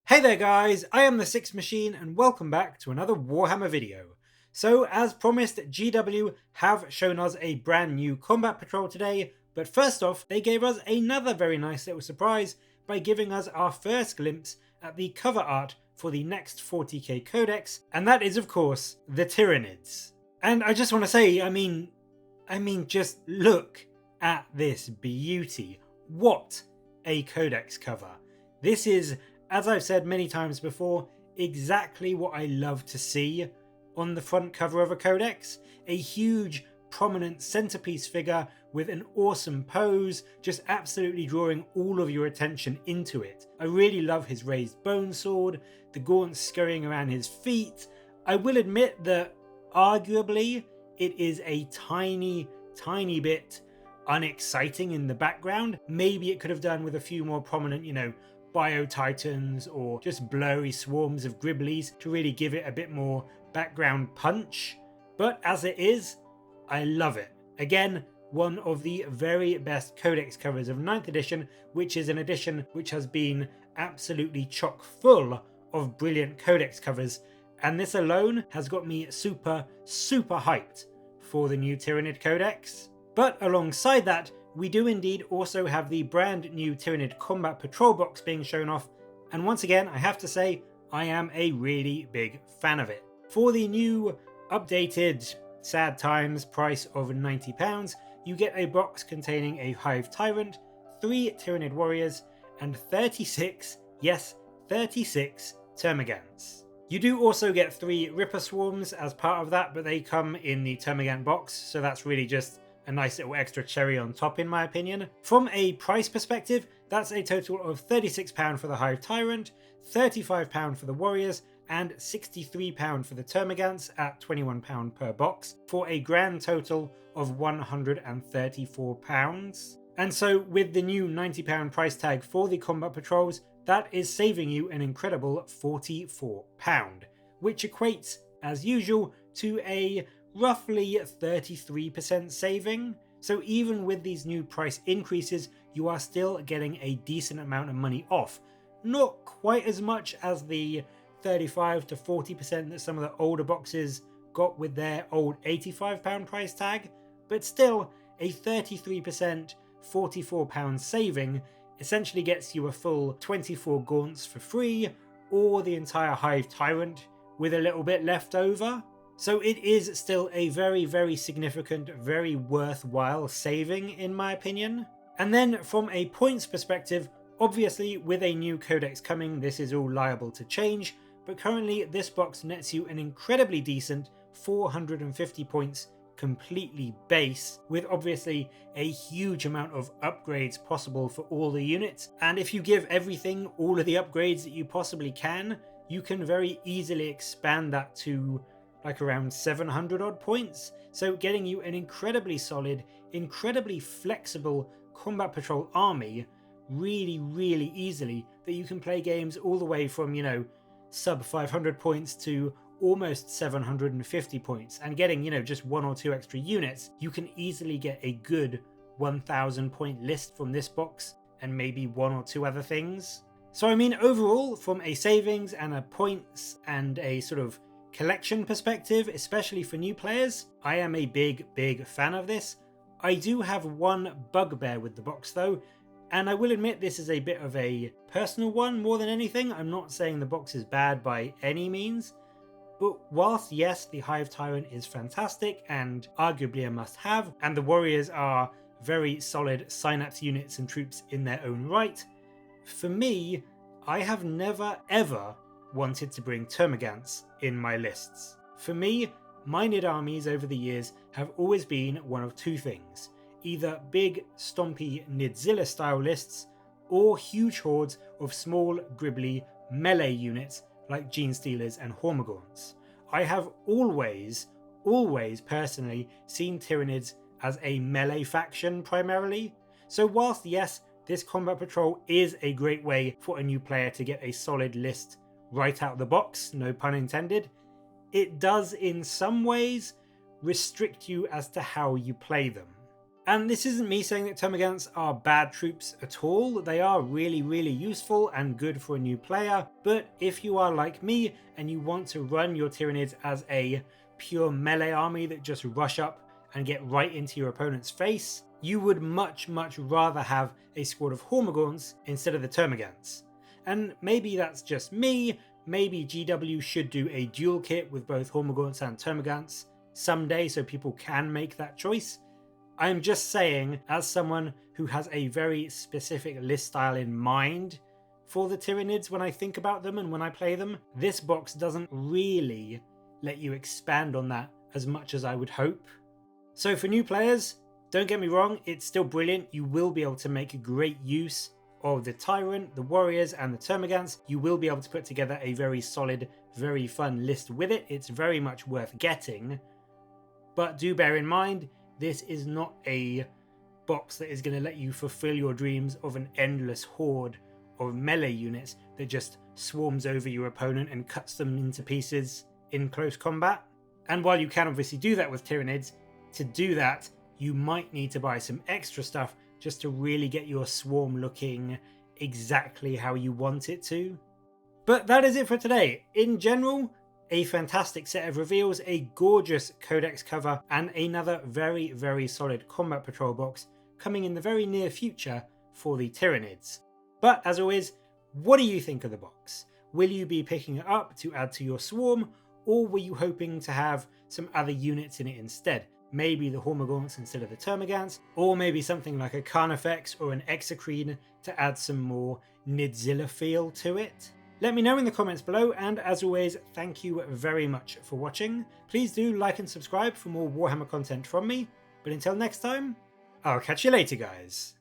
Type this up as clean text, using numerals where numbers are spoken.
Hey there guys, I am the Six Machine and welcome back to another Warhammer video. So as promised, GW have shown us a brand new combat patrol today, but first off they gave us another very nice little surprise by giving us our first glimpse at the cover art for the next 40k codex, and that is of course the Tyranids. And I just want to say, I mean just look at this beauty. What a codex cover. This is, as I've said many times before, exactly what I love to see on the front cover of a codex. A huge, prominent centerpiece figure with an awesome pose, just absolutely drawing all of your attention into it. I really love his raised bone sword, the gaunts scurrying around his feet. I will admit that arguably it is a tiny bit unexciting in the background. Maybe it could have done with a few more prominent, bio-titans or just blurry swarms of gribblies to really give it a bit more background punch. But as it is, I love it. Again, one of the very best codex covers of 9th edition, which is an edition which has been absolutely chock full of brilliant codex covers, and this alone has got me super hyped for the new Tyranid Codex. But alongside that, we do indeed also have the brand new Tyranid Combat Patrol box being shown off, and once again I have to say I am a really big fan of it. For the new updated sad times price of £90, you get a box containing a Hive Tyrant, 3 Tyranid Warriors, and 36, yes 36 Termagants. You do also get 3 Ripper Swarms as part of that, but they come in the Termagant box, so that's really just a nice little extra cherry on top in my opinion. From a price perspective, that's a total of £36 for the Hive Tyrant, £35 for the Warriors, and £63 for the Termagants at £21 per box, for a grand total of £134. And so with the new £90 price tag for the combat patrols, that is saving you an incredible £44, which equates, as usual, to a roughly 33% saving. So even with these new price increases, you are still getting a decent amount of money off. Not quite as much as the 35 to 40% that some of the older boxes got with their old £85 price tag, but still a 33% £44 saving essentially gets you a full 24 gaunts for free, or the entire Hive Tyrant with a little bit left over. So it is still a very significant, very worthwhile saving in my opinion. And then from a points perspective, obviously with a new codex coming, this is all liable to change, but currently this box nets you an incredibly decent 450 points completely base, with obviously a huge amount of upgrades possible for all the units. And if you give everything all of the upgrades that you possibly can, you can very easily expand that to like around 700 odd points, so getting you an incredibly solid, incredibly flexible combat patrol army really easily, that you can play games all the way from, sub 500 points to almost 750 points, and getting, just 1 or 2 extra units, you can easily get a good 1000 point list from this box and maybe 1 or 2 other things. So I mean, overall, from a savings and a points and a sort of collection perspective, especially for new players, I am a big fan of this. I do have one bugbear with the box though, and I will admit this is a bit of a personal one more than anything. I'm not saying the box is bad by any means, but whilst yes, the Hive Tyrant is fantastic and arguably a must-have, and the Warriors are very solid Synapse units and troops in their own right, for me, I have never ever wanted to bring Termagants in my lists. For me, my Nid armies over the years have always been one of 2 things: either big stompy Nidzilla style lists, or huge hordes of small gribbly melee units like Genestealers and Hormagaunts. I have always personally seen Tyranids as a melee faction primarily, so whilst yes, this combat patrol is a great way for a new player to get a solid list right out of the box, no pun intended, it does in some ways restrict you as to how you play them. And this isn't me saying that termagants are bad troops at all. They are really, really useful and good for a new player. But if you are like me and you want to run your Tyranids as a pure melee army that just rush up and get right into your opponent's face, you would much rather have a squad of Hormagaunts instead of the termagants. And maybe that's just me. Maybe GW should do a dual kit with both Hormagaunts and termagants someday so people can make that choice. I'm just saying, as someone who has a very specific list style in mind for the Tyranids when I think about them and when I play them, this box doesn't really let you expand on that as much as I would hope. So for new players, don't get me wrong, it's still brilliant. You will be able to make great use of the Tyrant, the Warriors, and the Termagants. You will be able to put together a very solid, very fun list with it. It's very much worth getting. But do bear in mind, this is not a box that is going to let you fulfill your dreams of an endless horde of melee units that just swarms over your opponent and cuts them into pieces in close combat. And while you can obviously do that with Tyranids, to do that you might need to buy some extra stuff just to really get your swarm looking exactly how you want it to. But that is it for today. In general, a fantastic set of reveals, a gorgeous codex cover, and another very solid combat patrol box coming in the very near future for the Tyranids. But as always, what do you think of the box? Will you be picking it up to add to your swarm, or were you hoping to have some other units in it instead? Maybe the Hormagaunts instead of the Termagants, or maybe something like a Carnifex or an Exocrine to add some more Nidzilla feel to it? Let me know in the comments below, and as always, thank you very much for watching. Please do like and subscribe for more Warhammer content from me, but until next time, I'll catch you later, guys.